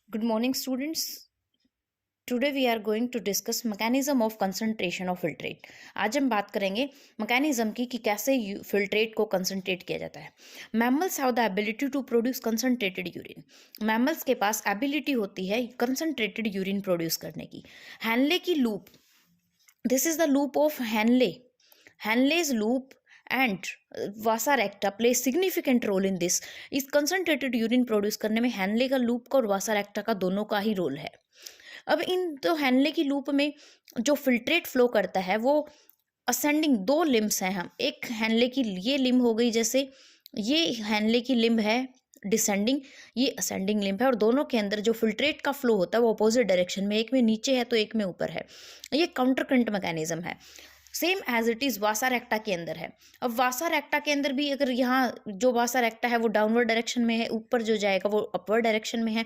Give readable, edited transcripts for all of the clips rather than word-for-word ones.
Good morning, students. Today we are going to discuss mechanism of concentration of filtrate. आज हम बात करेंगे mechanism की कि कैसे filtrate को concentrate किया जाता है. Mammals have the ability to produce concentrated urine. Mammals के पास ability होती है concentrated urine produce करने की. Henle की loop. This is the loop of Henle. Henle's loop and vasa recta play significant role in this. इस concentrated urine produce करने में Henle का लूप का और वासा रेक्टा का दोनों का ही रोल है. अब इन तो हैनले की लूप में जो फिल्ट्रेट फ्लो करता है वो असेंडिंग दो लिम्स हैं. हम एक हैनले की ये लिम्ब हो गई, जैसे ये हैनले की लिम्ब है डिसेंडिंग, ये असेंडिंग लिम्ब है, और दोनों के अंदर जो फिल्ट्रेट का फ्लो होता है वो अपोजिट डायरेक्शन में, एक में नीचे है तो एक में ऊपर है. ये काउंटर करंट मैकेनिज्म है. Same as it is vasa recta के अंदर है. अब वासा रेक्टा के अंदर भी अगर यहाँ जो वासा रेक्टा है वो डाउनवर्ड डायरेक्शन में है, ऊपर जो जाएगा वो अपवर्ड डायरेक्शन में है,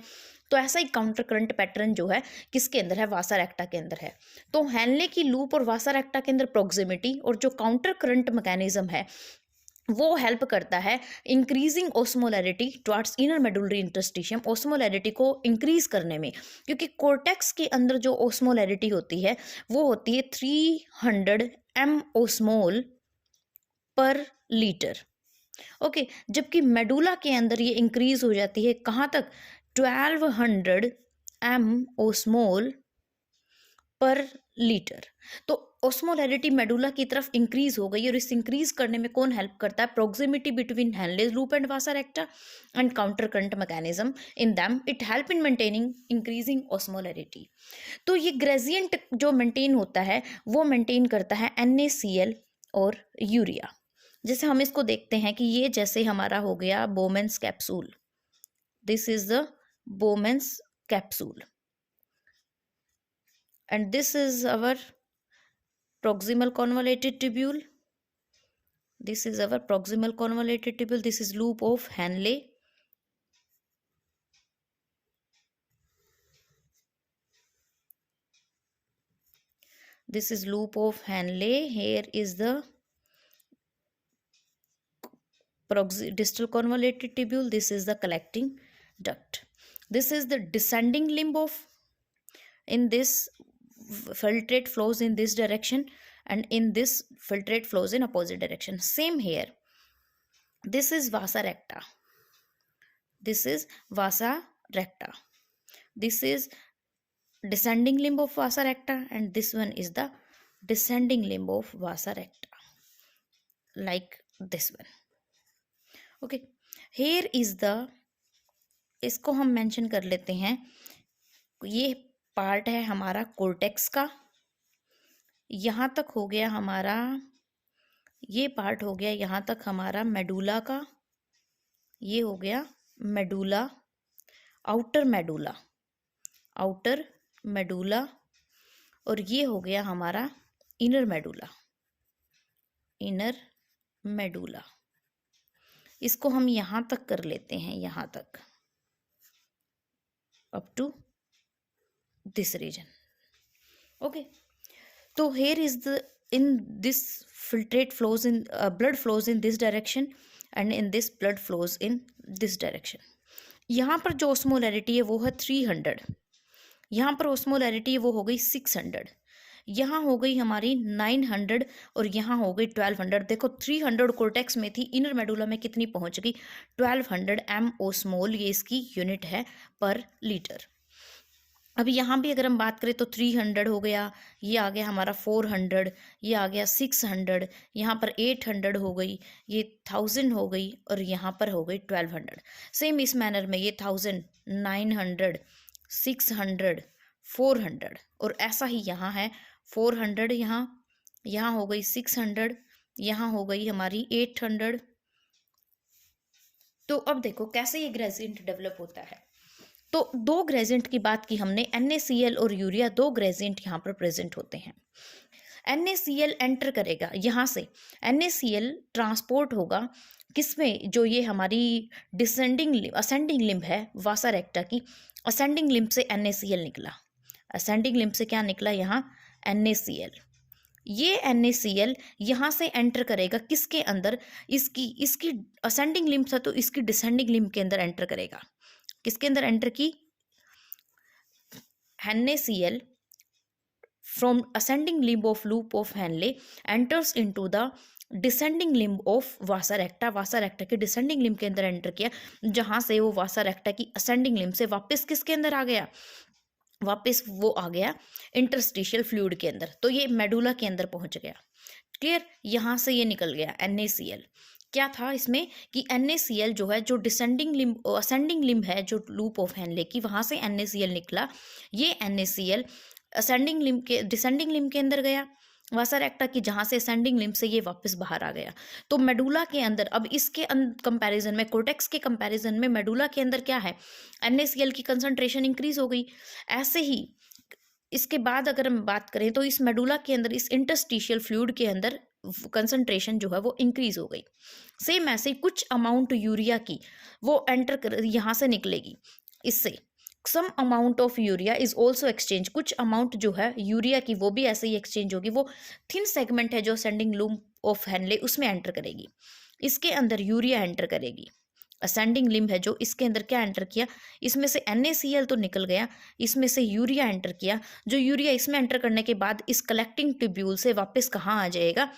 तो ऐसा ही काउंटर करंट पैटर्न जो है किसके अंदर है, वासा रेक्टा के अंदर है. तो हैनले की लूप और वासा रेक्टा के अंदर प्रोक्सिमिटी और जो काउंटर करंट मैकेनिज्म है वो हेल्प करता है increasing osmolarity towards inner medullary interstitium, osmolarity को इंक्रीज करने में. क्योंकि कोर्टेक्स के अंदर जो ओस्मोलैरिटी होती है वो होती है 300 m ओस्मोल पर लीटर. ओके, जबकि मेडुला के अंदर ये इंक्रीज हो जाती है कहाँ तक, 1200 m ओस्मोल पर लीटर. तो ओस्मोलैरिटी मेडुला की तरफ इंक्रीज हो गई, और इस इंक्रीज करने में कौन हेल्प करता है, proximity between Henle's loop and vasa recta and counter current mechanism in them. It help in maintaining increasing osmolarity. तो ये ग्रेजिएंट जो मेंटेन होता है वो मेंटेन करता है NaCl और यूरिया. जैसे हम इसको देखते हैं कि ये जैसे हमारा हो गया बोमेंस capsule, this is the बोमेंस capsule, and this is our proximal convoluted tubule. This is our proximal convoluted tubule. This is loop of Henle. This is loop of Henle. Here is the distal convoluted tubule. This is the collecting duct. This is the descending limb of, in this filtrate flows in this direction, and in this filtrate flows in opposite direction. Same here. This is vasa recta. This is vasa recta. This is descending limb of vasa recta, and this one is the descending limb of vasa recta, like this one. Okay, here is the, इसको हम mention कर लेते हैं, ये part है हमारा cortex का, यहाँ तक हो गया हमारा, ये पार्ट हो गया यहाँ तक हमारा मेडुला का, ये हो गया medulla, outer medulla, outer medulla, और ये हो गया हमारा इनर मेडुला, इनर मेडुला. इसको हम यहाँ तक कर लेते हैं, यहाँ तक up to this region. Okay, so here is the, in this filtrate flows in blood flows in this direction, and in this blood flows in this direction. यहाँ पर जो osmolarity है वो है 300, यहाँ पर osmolarity वो हो गई 600, यहाँ हो गई हमारी 900, और यहाँ हो गई 1200. देखो 300 कोर्टेक्स में थी, इनर मेडुला में कितनी पहुँच गई, 1200 m ओस्मोल, ये इसकी यूनिट है पर लीटर. अभी यहाँ भी अगर हम बात करें तो 300 हो गया, ये आ गया हमारा 400, ये आ गया 600, यहाँ पर 800 हो गई, ये 1000 हो गई, और यहाँ पर हो गई 1200. सेम इस मैनर में ये 1000, 900, 600, 400, और ऐसा ही यहाँ है 400, यहाँ हो गई 600, यहाँ हो गई हमारी 800. तो अब देखो कैसे ये ग्रेडिएंट डेवलप होता है. तो दो ग्रेडिएंट की बात की हमने, NaCl और यूरिया, दो ग्रेडिएंट यहाँ पर प्रेजेंट होते हैं. NaCl एंटर करेगा यहाँ से, NaCl ट्रांसपोर्ट होगा किसमें, जो ये हमारी डिसेंडिंग असेंडिंग लिम्ब है वासा रेक्टा की, असेंडिंग लिम्ब से NaCl निकला, असेंडिंग लिम्ब से क्या निकला यहाँ NaCl. ये NaCl यहाँ से एंटर करेगा किसके अंदर, इसकी असेंडिंग लिम्ब था तो इसकी डिसेंडिंग लिम्ब के अंदर एंटर करेगा. किसके अंदर एंटर की, NaCl from ascending limb of loop of Henle enters into the descending limb of Vasa रेक्टा, Vasa recta के डिसेंडिंग लिम्ब के अंदर एंटर किया, जहां से वो वासा रेक्टा की असेंडिंग लिम्ब से वापस किसके अंदर आ गया, वापस वो आ गया इंटरस्टिशियल फ्लूइड के अंदर, तो ये मेडुला के अंदर पहुंच गया। क्लियर, यहां से ये निकल गया NaCl। क्या था इसमें कि NaCl जो है, जो डिसेंडिंग लिम्ब असेंडिंग लिम्ब है जो लूप ऑफ हेनले की, वहां से NaCl निकला। ये NaCl असेंडिंग लिम्ब के डिसेंडिंग लिम्ब के अंदर गया वासा रेक्टा की, जहां से असेंडिंग लिम्ब से ये वापस बाहर आ गया। तो मेडुला के अंदर, अब इसके कंपैरिजन में, कोर्टेक्स के कंपैरिजन में मेडुला के अंदर क्या है, NaCl की कंसंट्रेशन इंक्रीज हो गई। ऐसे ही इसके बाद अगर हम बात करें तो इस मेडुला के अंदर, इस इंटरस्टिशियल फ्लूइड के अंदर कंसंट्रेशन जो है वो इंक्रीज हो गई। सेम ऐसे कुछ अमाउंट यूरिया की वो एंटर यहाँ से निकलेगी, इससे some amount of urea is also exchange, कुछ अमाउंट जो है यूरिया की वो भी ऐसे ही एक्सचेंज होगी। वो थिन सेगमेंट है जो असेंडिंग लूप ऑफ हेनले, उसमें एंटर करेगी, इसके अंदर यूरिया एंटर करेगी। असेंडिंग लिम्ब है जो, इसके अंदर क्या एंटर किया, इसमें से NaCl तो निकल गया, इसमें से यूरिया एंटर किया। जो यूरिया इसमें एंटर करने के बाद इस कलेक्टिंग ट्यूब्यूल से वापस कहाँ आ जाएगा,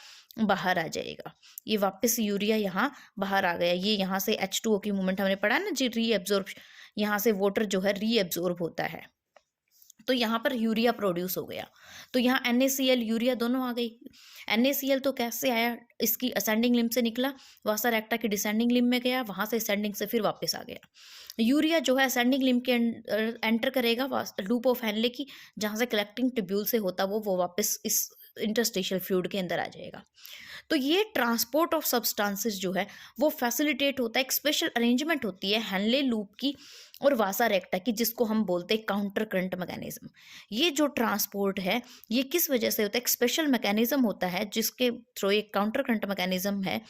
बाहर आ जाएगा। ये वापस यूरिया यहाँ बाहर आ गया। ये यहाँ से H2O की मूवमेंट हमने पढ़ा ना जी, रीएब्जॉर्ब, यहाँ से वाटर जो है रीएब्जॉर्ब होता है, तो यहाँ पर यूरिया प्रोड्यूस हो गया। तो यहाँ NaCl यूरिया दोनों आ गई। NaCl तो कैसे आया, इसकी असेंडिंग लिम्ब से निकला, वासा रेक्टा की डिसेंडिंग लिम्ब में गया, वहां से असेंडिंग से फिर वापस आ गया। यूरिया जो है असेंडिंग लिम्ब के एंटर करेगा लूप ऑफ हेनले की, जहां से कलेक्टिंग ट्यूब्यूल से होता वो वापस इस इंटरस्टिशियल फ्लूइड के अंदर आ जाएगा। तो ये ट्रांसपोर्ट ऑफ सब्सटेंसेस जो है वो फैसिलिटेट होता है, एक स्पेशल अरेंजमेंट होती है हेनले लूप की और वासा रेक्टा की, जिसको हम बोलते हैं काउंटर करंट मैकेनिज्म। ये जो ट्रांसपोर्ट है ये किस वजह से होता है, एक स्पेशल मैकेनिज्म होता है जिसके थ्रू, एक काउंटर करंट मैकेनिज्म है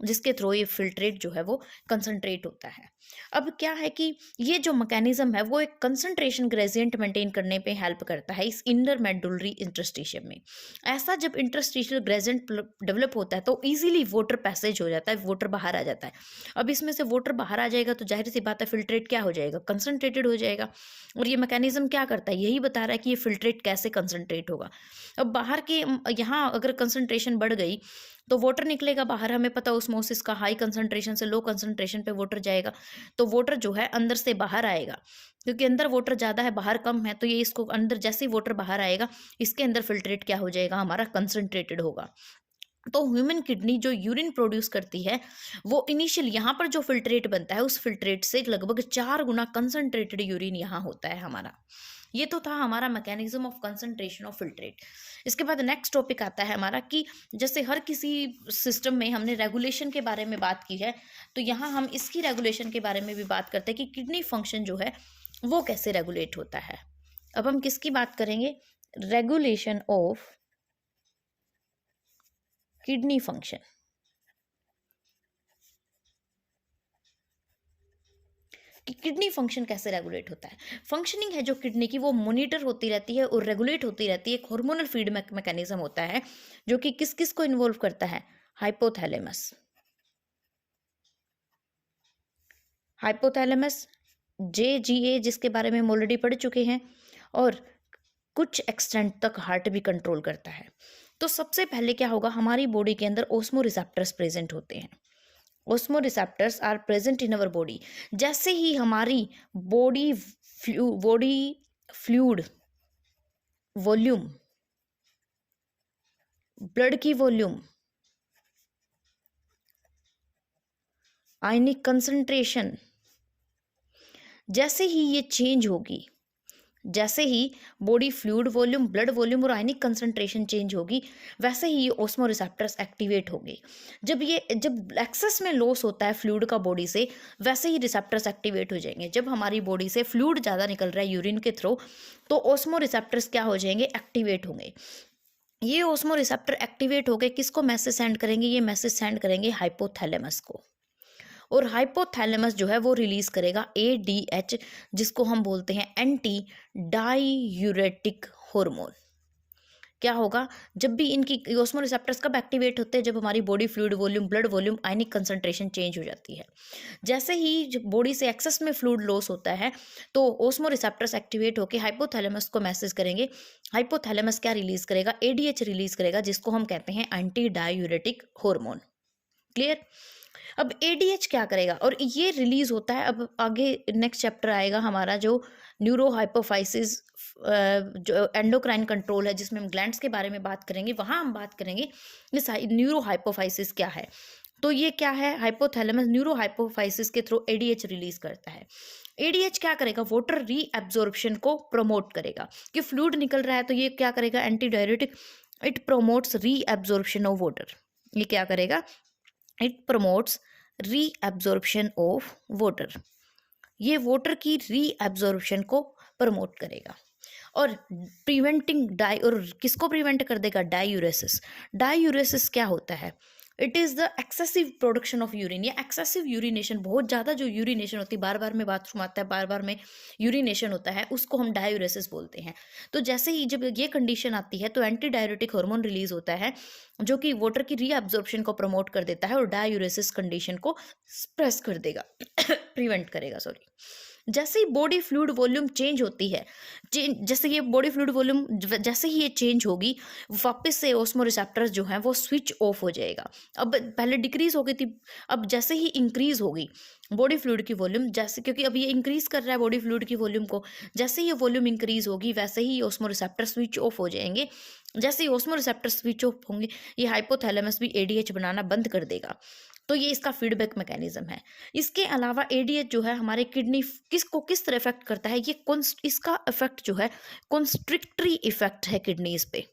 जिसके थ्रू ये फिल्ट्रेट जो है वो कंसंट्रेट होता है। अब क्या है कि ये जो मैकेनिज्म है वो एक कंसंट्रेशन ग्रेडियंट मेंटेन करने पे हेल्प करता है इस इंटर मेडुलरी इंटरस्टिशियम में। ऐसा जब इंटरस्टिशियल ग्रेडियंट डेवलप होता है तो इजीली वाटर पैसेज हो जाता है, वाटर बाहर आ जाता है। अब इसमें से वाटर बाहर आ जाएगा तो जाहिर सी बात है फिल्ट्रेट क्या हो जाएगा, कंसंट्रेटेड हो जाएगा। और ये मैकेनिज्म क्या करता है, यही बता रहा है कि ये फिल्ट्रेट कैसे कंसंट्रेट होगा। अब बाहर के यहाँ अगर कंसंट्रेशन बढ़ गई तो वाटर निकलेगा बाहर, हमें पता ऑस्मोसिस का, हाई कंसंट्रेशन से लो कंसंट्रेशन पे वाटर जाएगा, तो वाटर जो है अंदर से बाहर आएगा, क्योंकि अंदर वाटर ज़्यादा है बाहर कम है, तो ये इसको अंदर जैसे ही वाटर बाहर आएगा इसके अंदर फिल्ट्रेट क्या हो जाएगा, हमारा कंसंट्रेटेड होगा। तो ह्यूमन किडनी जो यूरिन प्रोड्यूस करती है वो इनिशियल यहाँ पर जो फिल्ट्रेट बनता है उस फिल्ट्रेट से लगभग 4 गुना कंसंट्रेटेड यूरिन यहाँ होता है हमारा। ये तो था हमारा mechanism of concentration of filtrate. इसके बाद नेक्स्ट टॉपिक आता है हमारा कि जैसे हर किसी सिस्टम में हमने रेगुलेशन के बारे में बात की है, तो यहाँ हम इसकी रेगुलेशन के बारे में भी बात करते हैं कि किडनी फंक्शन जो है वो कैसे रेगुलेट होता है। अब हम किसकी बात करेंगे, रेगुलेशन ऑफ किडनी फंक्शन। कि किडनी फंक्शन कैसे रेगुलेट होता है। फंक्शनिंग है जो किडनी की वो मॉनिटर होती रहती है और रेगुलेट होती रहती है। एक हार्मोनल फीडबैक मैकेनिज्म होता है जो कि किस किस को इन्वॉल्व करता है, हाइपोथैलेमस, हाइपोथैलेमस, JGA जिसके बारे में हम ऑलरेडी पढ़ चुके हैं, और कुछ एक्सटेंट तक हार्ट भी कंट्रोल करता है। तो सबसे पहले क्या होगा, हमारी बॉडी के अंदर ओस्मो रिसेप्टर्स प्रेजेंट होते हैं। Osmo receptors are present in our body. जैसे ही हमारी बॉडी फ्लूइड वॉल्यूम, ब्लड की वॉल्यूम, आयनिक कंसंट्रेशन, जैसे ही ये चेंज होगी, जैसे ही body fluid volume, blood volume और आयनिक कंसंट्रेशन चेंज होगी, वैसे ही ये ओस्मो रिसेप्टर्स एक्टिवेट होंगे। जब एक्सेस में लॉस होता है फ्लूइड का बॉडी से, वैसे ही रिसेप्टर्स एक्टिवेट हो जाएंगे। जब हमारी बॉडी से फ्लूइड ज़्यादा निकल रहा है यूरिन के थ्रू, तो ओस्मो रिसेप्टर्स क्या हो जाएंगे, एक्टिवेट होंगे। ये ओस्मो रिसेप्टर एक्टिवेट हो गए, किसको मैसेज सेंड करेंगे, ये मैसेज सेंड करेंगे हाइपोथैलेमस को। और हाइपोथैलेमस जो है वो रिलीज करेगा ADH, जिसको हम बोलते हैं एंटी डायूरेटिक हार्मोन। क्या होगा, जब भी इनकी ऑस्मोरिसेप्टर्स कब एक्टिवेट होते हैं, जब हमारी body fluid volume, blood volume, ionic concentration change हो जाती है। जैसे ही जब बॉडी से एक्सेस में फ्लूइड लॉस होता है तो ऑस्मोरिसेप्टर्स एक्टिवेट होकर हाइपोथैलेमस को मैसेज करेंगे। हाइपोथैलेमस क्या रिलीज करेगा, एडीएच रिलीज करेगा, जिसको हम कहते हैं एंटी डायूरेटिक हार्मोन। क्लियर। अब एडीएच क्या करेगा, और ये रिलीज होता है, अब आगे नेक्स्ट चैप्टर आएगा हमारा जो न्यूरो हाइपोफाइसिस, जो एंडोक्राइन कंट्रोल है, जिसमें हम ग्लैंड्स के बारे में बात करेंगे, वहां हम बात करेंगे इस न्यूरो हाइपोफाइसिस क्या है। तो ये क्या है, हाइपोथैलेमस न्यूरो हाइपोफाइसिस के थ्रू एडीएच रिलीज करता है। एडीएच क्या करेगा, वाटर रीअब्जॉर्प्शन को प्रमोट करेगा, कि फ्लूइड निकल रहा है तो ये क्या करेगा, anti diuretic, it promotes reabsorption of water. ये क्या करेगा, it promotes reabsorption of water. ये वाटर की रीअब्जॉर्प्शन को प्रमोट करेगा और प्रिवेंटिंग डाई, और किसको प्रिवेंट कर देगा, डायूरेसिस। डायूरेसिस क्या होता है, it is the excessive production of urine, या एक्सेसिव यूरिनेशन, बहुत ज़्यादा जो यूरिनेशन होती है, बार बार में बाथरूम आता है, बार बार में यूरिनेशन होता है, उसको हम डायूरेसिस बोलते हैं। तो जैसे ही जब ये कंडीशन आती है तो एंटी डायूरेटिक हार्मोन रिलीज होता है, जो कि वाटर की रीअब्जॉर्प्शन को प्रमोट कर देता है और डायूरेसिस कंडीशन को सप्रेस कर देगा प्रिवेंट करेगा, सॉरी। जैसे ही बॉडी फ्लूइड वॉल्यूम चेंज होती है, जैसे ये बॉडी फ्लूइड वॉल्यूम जैसे ही ये चेंज होगी, वापस से ऑस्मोरिसेप्टर्स जो हैं वो स्विच ऑफ हो जाएगा। अब पहले डिक्रीज हो गई थी, अब जैसे ही इंक्रीज होगी बॉडी फ्लूइड की वॉल्यूम, जैसे क्योंकि अब ये इंक्रीज कर रहा है बॉडी फ्लूइड की वॉल्यूम को, जैसे ही वॉल्यूम इंक्रीज होगी वैसे ही ऑस्मोरिसेप्टर स्विच ऑफ हो जाएंगे। जैसे ही ऑस्मोरिसेप्टर स्विच ऑफ होंगे, ये हाइपोथैलेमस भी एडीएच बनाना बंद कर देगा। तो ये इसका फीडबैक मैकेनिज्म है। इसके अलावा एडीएच जो है हमारे किडनी किस तरह इफेक्ट करता है, ये इसका इफेक्ट जो है कॉन्स्ट्रिक्टरी इफेक्ट है किडनीज पे।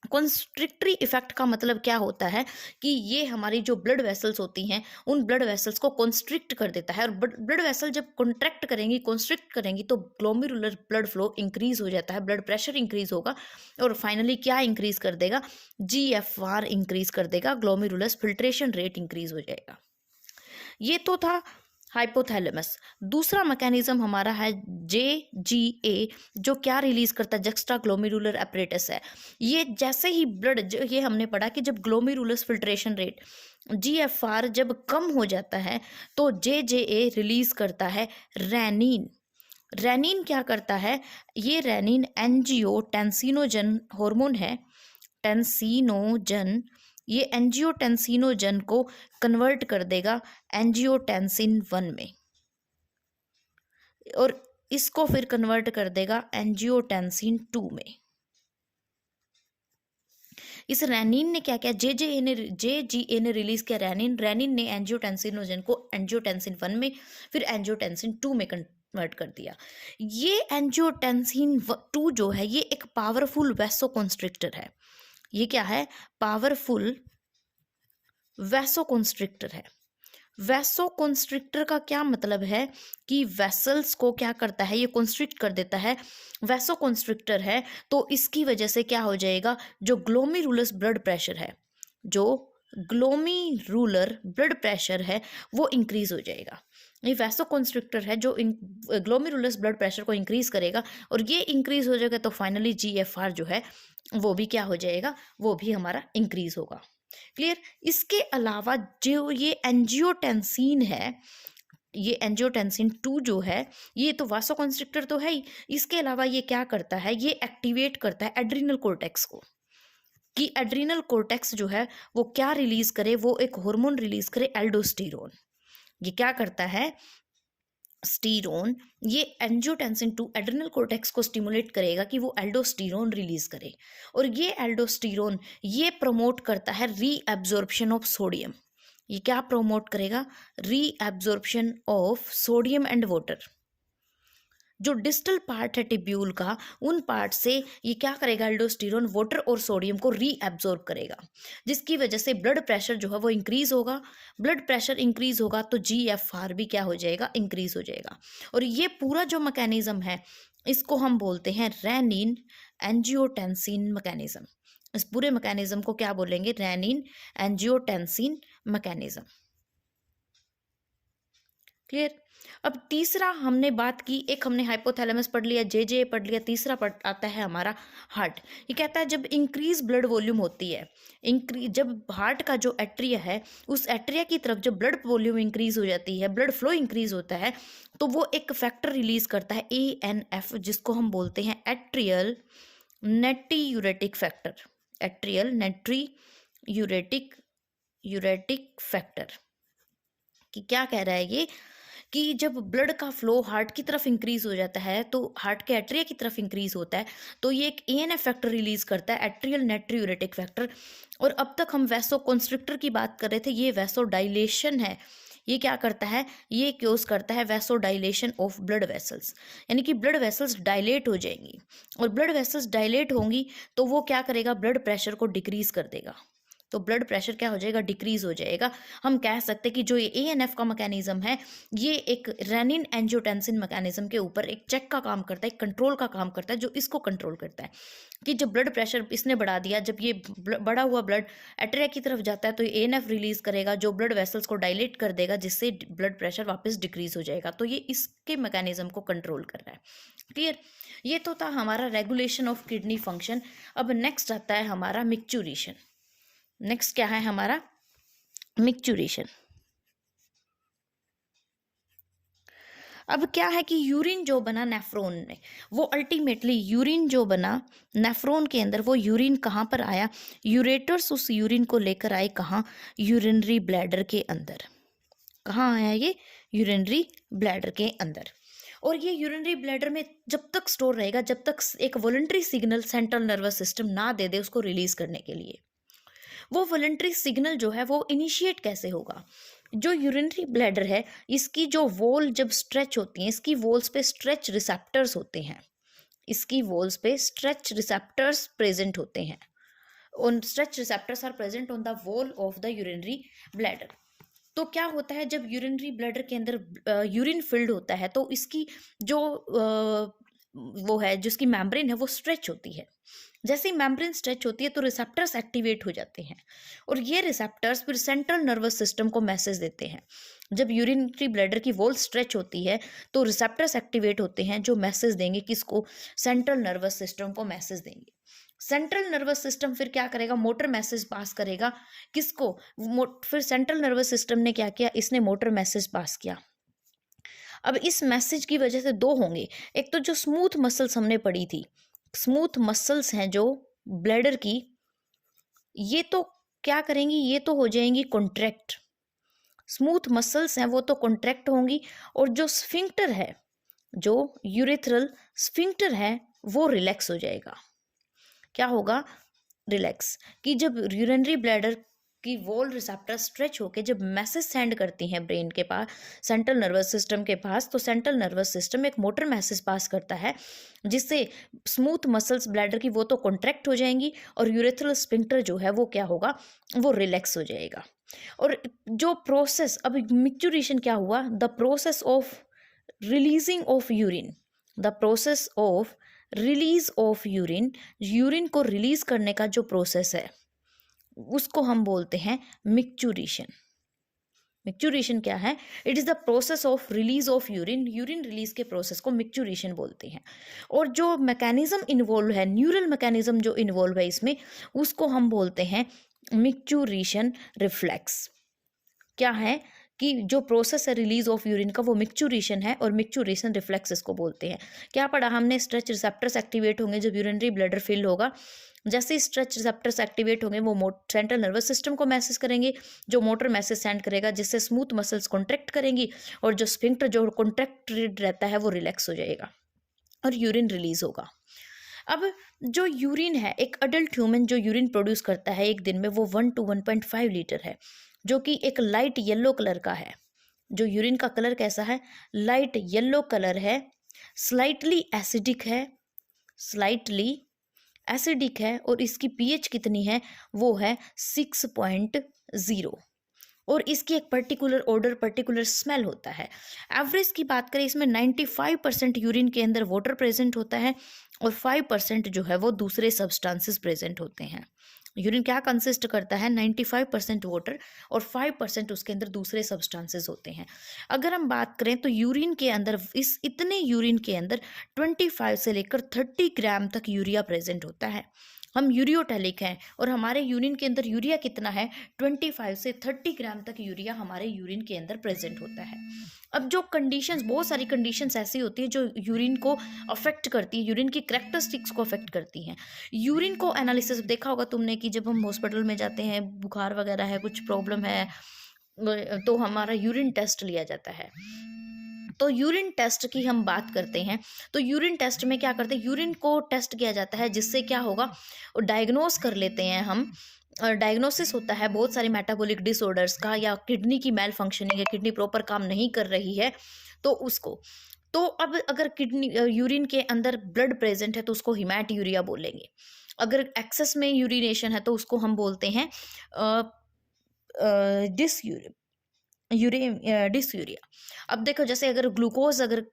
कॉन्स्ट्रिक्टरी इफेक्ट का मतलब क्या होता है कि ये हमारी जो ब्लड वेसल्स होती हैं उन ब्लड वेसल्स को कॉन्स्ट्रिक्ट कर देता है, और ब्लड वेसल जब कॉन्ट्रैक्ट करेंगी, कॉन्स्ट्रिक्ट करेंगी, तो ग्लोमेरुलर ब्लड फ्लो इंक्रीज हो जाता है, ब्लड प्रेशर इंक्रीज होगा, और फाइनली क्या इंक्रीज कर देगा, जीएफआर इंक्रीज कर देगा, ग्लोमेरुलस फिल्ट्रेशन रेट इंक्रीज हो जाएगा। ये तो था हाइपोथैलेमस। दूसरा मैकेनिज्म हमारा है JGA, जो क्या रिलीज करता है, जक्स्ट्रा ग्लोमेरुलर एपरेटस है। ये जैसे ही ब्लड, ये हमने पढ़ा कि जब ग्लोमेरुलस फिल्ट्रेशन रेट GFR जब कम हो जाता है तो JJA रिलीज करता है रेनिन। रेनिन क्या करता है, ये रेनिन एंजियोटेंसिनोजन हार्मोन है, टेंसिनोजन, ये एंजियोटेंसिनोजन को कन्वर्ट कर देगा एंजियोटेंसिन 1 में, और इसको फिर कन्वर्ट कर देगा एंजियोटेंसिन 2 में। इस रेनिन ने क्या किया, JGA ने रिलीज किया रेनिन, रेनिन ने एंजियोटेंसिनोजन को एंजियोटेंसिन 1 में फिर एंजियोटेंसिन 2 में कन्वर्ट कर दिया। ये एंजियोटेंसिन 2 जो है ये एक पावरफुल वैसोकॉन्स्ट्रिक्टर है। ये क्या है, पावरफुल वैसोकॉन्स्ट्रिक्टर है। वैसोकॉन्स्ट्रिक्टर का क्या मतलब है कि वेसल्स को क्या करता है, ये कॉन्स्ट्रिक्ट कर देता है, वैसोकॉन्स्ट्रिक्टर है, तो इसकी वजह से क्या हो जाएगा, जो ग्लोमेरुलस ब्लड प्रेशर है, जो ग्लोमेरुलर ब्लड प्रेशर है वो इंक्रीज हो जाएगा। ये वैसोकॉन्स्ट्रिक्टर है जो ग्लोमेरुलस ब्लड प्रेशर को इंक्रीज करेगा, और ये इंक्रीज हो जाएगा तो फाइनली GFR जो है वो भी क्या हो जाएगा, वो भी हमारा इंक्रीज होगा। क्लियर। इसके अलावा जो ये एंजियोटेंसिन है, ये एंजियोटेंसिन 2 जो है, ये तो वासोकॉन्स्ट्रिक्टर तो है ही, इसके अलावा ये क्या करता है, ये एक्टिवेट करता है एड्रिनल कोर्टेक्स को, कि एड्रिनल कोर्टेक्स जो है वो क्या रिलीज करे, वो एक हार्मोन रिलीज करे, एल्डोस्टेरोन। ये क्या करता है, स्टीरोन, ये एंजियोटेंसिन 2 एड्रिनल कोर्टेक्स को स्टिमुलेट करेगा कि वो एल्डोस्टेरोन रिलीज करे, और ये एल्डोस्टेरोन ये प्रमोट करता है रीअब्जॉर्प्शन ऑफ सोडियम। ये क्या प्रमोट करेगा, reabsorption of sodium and water. जो डिस्टल पार्ट है टिब्यूल का, उन पार्ट से ये क्या करेगा, एल्डोस्टेरोन वाटर और सोडियम को रीअब्जॉर्ब करेगा, जिसकी वजह से ब्लड प्रेशर जो है वो इंक्रीज होगा। ब्लड प्रेशर इंक्रीज होगा तो GFR भी क्या हो जाएगा, इंक्रीज हो जाएगा। और ये पूरा जो मैकेनिज्म है इसको हम बोलते हैं रेनिन एंजियोटेंसिन मैकेनिज्म। इस पूरे मैकेनिज्म को क्या बोलेंगे, रेनिन एंजियोटेंसिन मैकेनिज्म। क्लियर। अब तीसरा हमने बात की, एक हमने हाइपोथैलेमस पढ़ लिया, जे पढ़ लिया, तीसरा आता है हमारा हार्ट। ये कहता है जब इंक्रीज ब्लड वॉल्यूम होती है, जब हार्ट का जो एट्रिया है उस एट्रिया की तरफ जब ब्लड वॉल्यूम इंक्रीज हो जाती है, ब्लड फ्लो इंक्रीज होता है, तो वो एक फैक्टर रिलीज करता है ANF, जिसको हम बोलते हैं atrial natriuretic factor. Atrial uretic factor. कि क्या कह रहा है ये कि जब ब्लड का फ्लो हार्ट की तरफ इंक्रीज हो जाता है, तो हार्ट के एट्रिया की तरफ इंक्रीज होता है, तो ये एक ANF फैक्टर रिलीज करता है, एट्रियल नेट्रियूरेटिक फैक्टर। और अब तक हम वैसो कंस्ट्रिक्टर की बात कर रहे थे, ये वैसो डायलेशन है। ये क्या करता है, ये क्योज करता है vaso dilation of blood vessels, यानी कि ब्लड वेसल्स डायलेट हो जाएंगी, और ब्लड वेसल्स डायलेट होंगी तो वो क्या करेगा, ब्लड प्रेशर को डिक्रीज कर देगा। तो ब्लड प्रेशर क्या हो जाएगा, डिक्रीज हो जाएगा। हम कह सकते हैं कि जो ये ANF का मैकेनिज्म है, ये एक रेनिन एंजियोटेंसिन मैकेनिज्म के ऊपर एक चेक का काम करता है, एक कंट्रोल का काम करता है, जो इसको कंट्रोल करता है कि जब ब्लड प्रेशर इसने बढ़ा दिया, जब ये बढ़ा हुआ ब्लड एट्रिया की तरफ जाता है, तो ये ANF रिलीज करेगा जो ब्लड वेसल्स को डायलेट कर देगा, जिससे ब्लड प्रेशर वापस डिक्रीज हो जाएगा। तो ये इसके मैकेनिज्म को कंट्रोल कर रहा है। क्लियर? ये तो था हमारा रेगुलेशन ऑफ किडनी फंक्शन। अब नेक्स्ट आता है हमारा मिक्चुरेशन। नेक्स्ट क्या है हमारा, मिक्चुरेशन। अब क्या है कि यूरिन जो बना नेफ्रॉन में, वो अल्टीमेटली यूरिन जो बना नेफ्रॉन के अंदर, वो यूरिन कहाँ पर आया, यूरेटर्स उस यूरिन को लेकर आए कहाँ, यूरिनरी ब्लैडर के अंदर। कहाँ आया ये, यूरिनरी ब्लैडर के अंदर। और ये यूरिनरी ब्लैडर में जब तक स्टोर रहेगा, जब तक एक voluntary signal central nervous system ना दे दे उसको रिलीज करने के लिए। वो वॉलंटरी सिग्नल जो है वो इनिशिएट कैसे होगा, जो यूरिनरी ब्लैडर है, इसकी जो वॉल जब स्ट्रेच होती है, इसकी वॉल्स पे स्ट्रेच रिसेप्टर्स होते हैं, इसकी वॉल्स पे स्ट्रेच रिसेप्टर्स प्रेजेंट होते हैं, on stretch receptors are present on the wall of the urinary bladder। तो क्या होता है, जब यूरिनरी ब्लैडर के अंदर यूरिन फिल्ड होता है, तो इसकी जो वो है, जिसकी मेम्ब्रेन है, वो स्ट्रेच होती है। जैसे ही मेम्ब्रेन स्ट्रेच होती है तो रिसेप्टर्स एक्टिवेट हो जाते हैं, और ये रिसेप्टर्स फिर सेंट्रल नर्वस सिस्टम को मैसेज देते हैं। जब यूरिनरी ब्लैडर की वॉल स्ट्रेच होती है तो रिसेप्टर्स एक्टिवेट होते हैं, जो मैसेज देंगे किसको, सेंट्रल नर्वस सिस्टम को मैसेज देंगे। सेंट्रल नर्वस सिस्टम फिर क्या करेगा, मोटर मैसेज पास करेगा किसको, फिर सेंट्रल नर्वस सिस्टम ने क्या किया, इसने मोटर मैसेज पास किया। अब इस मैसेज की वजह से दो होंगे, एक तो जो स्मूथ मसल्स हमने पढ़ी थी, स्मूथ मसल्स हैं जो ब्लैडर की, ये तो क्या करेंगी, ये तो हो जाएंगी कॉन्ट्रैक्ट। स्मूथ मसल्स हैं वो तो कॉन्ट्रैक्ट होंगी, और जो स्फिंक्टर है, जो यूरेथ्रल स्फिंक्टर है, वो रिलैक्स हो जाएगा। क्या होगा, रिलैक्स। कि जब यूरिनरी ब्लैडर की वॉल रिसेप्टर स्ट्रेच होके जब मैसेज सेंड करती हैं ब्रेन के पास, सेंट्रल नर्वस सिस्टम के पास, तो सेंट्रल नर्वस सिस्टम एक मोटर मैसेज पास करता है, जिससे स्मूथ मसल्स ब्लैडर की वो तो कॉन्ट्रैक्ट हो जाएंगी, और यूरेथ्रल स्फिंक्टर जो है वो क्या होगा, वो रिलैक्स हो जाएगा। और जो प्रोसेस, अब मिक्चुरेशन क्या हुआ, the process of releasing of urine, the process of release of urine, urine को रिलीज करने का जो प्रोसेस है उसको हम बोलते हैं मिक्चुरेशन। मिक्चुरेशन क्या है, it is the process of release of urine, urine release के प्रोसेस को मिक्चुरेशन बोलते हैं। और जो मैकेनिज्म इन्वॉल्व है, न्यूरल मैकेनिज्म जो इन्वॉल्व है इसमें, उसको हम बोलते हैं मिक्चुरेशन रिफ्लेक्स। क्या है कि जो प्रोसेस है रिलीज ऑफ यूरिन का, वो मिक्चुरेशन है, और मिक्चुरेशन रिफ्लेक्स इसको बोलते हैं। क्या पढ़ा हमने, स्ट्रेच रिसेप्टर्स एक्टिवेट होंगे जब यूरिनरी ब्लैडर फिल होगा, जैसे ही स्ट्रेच रिसेप्टर्स एक्टिवेट होंगे वो सेंट्रल नर्वस सिस्टम को मैसेज करेंगे, जो मोटर मैसेज सेंड करेगा, जिससे स्मूथ मसल्स कॉन्ट्रैक्ट करेंगी, और जो स्फिंक्टर जो कॉन्ट्रैक्टेड रहता है वो रिलैक्स हो जाएगा, और यूरिन रिलीज होगा। अब जो यूरिन है, एक अडल्ट ह्यूमन जो यूरिन प्रोड्यूस करता है एक दिन में, वो 1 to 1.5 लीटर है, जो कि एक लाइट येलो कलर का है। जो यूरिन का कलर कैसा है, लाइट येलो कलर है, स्लाइटली एसिडिक है, स्लाइटली एसिडिक है, और इसकी पीएच कितनी है, वो है 6.0, और इसकी एक पर्टिकुलर ऑर्डर, पर्टिकुलर स्मेल होता है। एवरेज की बात करें, इसमें 95% यूरिन के अंदर वाटर प्रेजेंट होता है, और 5% जो है वो दूसरे सब्सटेंसेस प्रेजेंट होते हैं। यूरिन क्या कंसिस्ट करता है, 95% वाटर और 5% उसके अंदर दूसरे सब्सटेंसेस होते हैं। अगर हम बात करें तो यूरिन के अंदर, इस इतने यूरिन के अंदर 25 से लेकर 30 ग्राम तक यूरिया प्रेजेंट होता है। हम यूरियोटेलिक हैं और हमारे यूरिन के अंदर यूरिया कितना है, 25 से 30 ग्राम तक यूरिया हमारे यूरिन के अंदर प्रेजेंट होता है। अब जो कंडीशंस, बहुत सारी कंडीशंस ऐसी होती है जो यूरिन को अफेक्ट करती है, यूरिन की करेक्टरिस्टिक्स को अफेक्ट करती हैं। यूरिन को एनालिसिस देखा होगा तुमने कि जब हम हॉस्पिटल में जाते हैं, बुखार वगैरह है, कुछ प्रॉब्लम है, तो हमारा यूरिन टेस्ट लिया जाता है। तो यूरिन टेस्ट की हम बात करते हैं, तो यूरिन टेस्ट में क्या करते हैं, यूरिन को टेस्ट किया जाता है, जिससे क्या होगा, डायग्नोस कर लेते हैं हम। डायग्नोसिस होता है बहुत सारे मेटाबॉलिक डिसऑर्डर्स का, या किडनी की मेल फंक्शनिंग है, किडनी प्रॉपर काम नहीं कर रही है तो उसको। तो अब अगर किडनी यूरिन के अंदर ब्लड प्रेजेंट है तो उसको हिमैट यूरिया बोलेंगे। अगर एक्सेस में यूरिनेशन है तो उसको हम बोलते हैं डिसयूरिया। अब देखो, जैसे अगर ग्लूकोज, अगर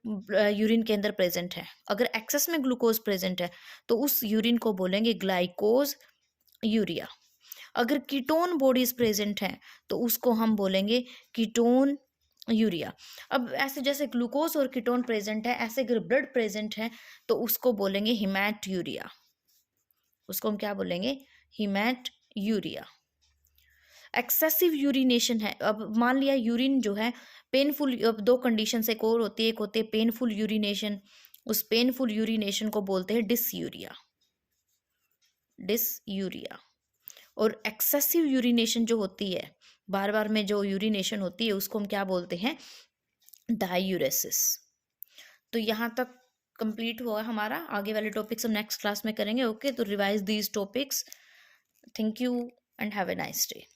यूरिन के अंदर प्रेजेंट है, अगर एक्सेस में ग्लूकोज प्रेजेंट है तो उस यूरिन को बोलेंगे ग्लाइकोज यूरिया। अगर कीटोन बॉडीज प्रेजेंट हैं तो उसको हम बोलेंगे कीटोन यूरिया। अब ऐसे जैसे ग्लूकोज और कीटोन प्रेजेंट है, ऐसे अगर ब्लड प्रेजेंट है तो उसको बोलेंगे हिमैट यूरिया। उसको हम क्या बोलेंगे, हिमैट यूरिया। एक्सेसिव यूरिनेशन है, अब मान लिया यूरिन जो है पेनफुल, अब दो कंडीशन से एक और होती है, एक होती है पेनफुल यूरिनेशन, उस पेनफुल यूरिनेशन को बोलते हैं डिसयूरिया, डिसयूरिया। और एक्सेसिव यूरिनेशन जो होती है, बार बार में जो यूरिनेशन होती है, उसको हम क्या बोलते हैं, डायूरेसिस। तो यहाँ तक कंप्लीट हुआ हमारा, आगे वाले टॉपिक्स हम नेक्स्ट क्लास में करेंगे। ओके, तो revise these topics. Thank you and have a nice day.